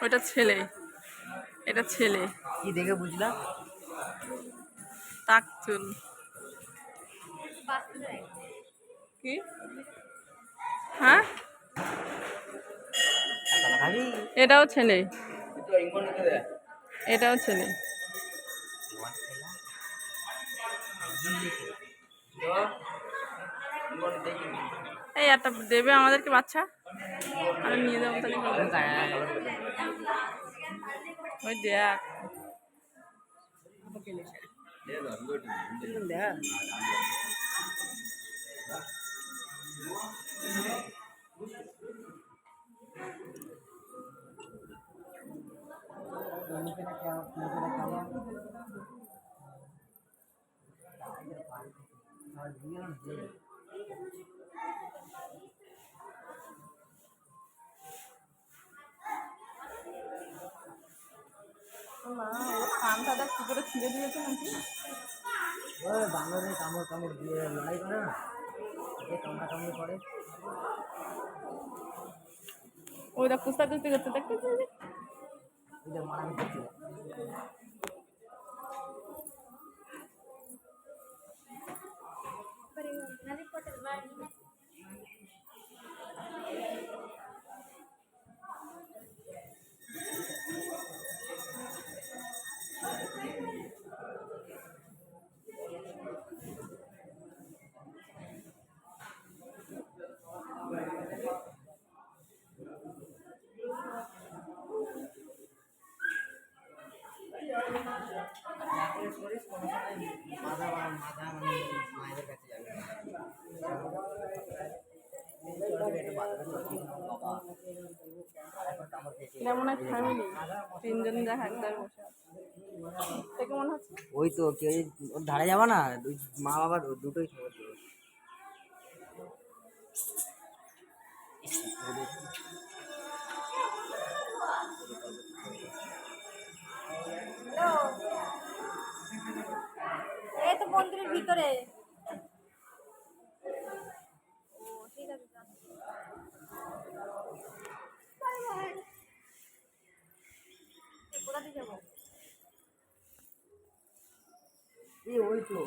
ওটা ছেলে, এটা ছেলে। কি দেখে বুঝলাম? টাক চুল। কি? হ্যাঁ, এটাও ছেলে, এটাও ছেলে। এই একটা দেবে আমাদেরকে বাচ্চা, আমি নিয়ে যাবো তাহলে। ওই দেখ, কানটা দেখ কি করে ছিঁড়ে দিয়েছে নাকি। বাংলাদেশে কামড় কামড় দিয়ে লড়াই করে না, কামড়া কামড়ি করে। ওই দেখ কুস্তা কুস্তি করছে, দেখতে মারামারি করছে। মায়েদের কাছে যাবে। এটা মনে হয় ফ্যামিলি, তিনজন দেখ একদার বসে আছে। দেখে মনে হচ্ছে ওই তো কেউ ওর ধারে যাবা না, মা বাবা দুটোই খবর দেবে। এই তো মন্দিরের ভিতরে। ও ঠিক আছে, কোথা দিয়ে যাবো? ওই তো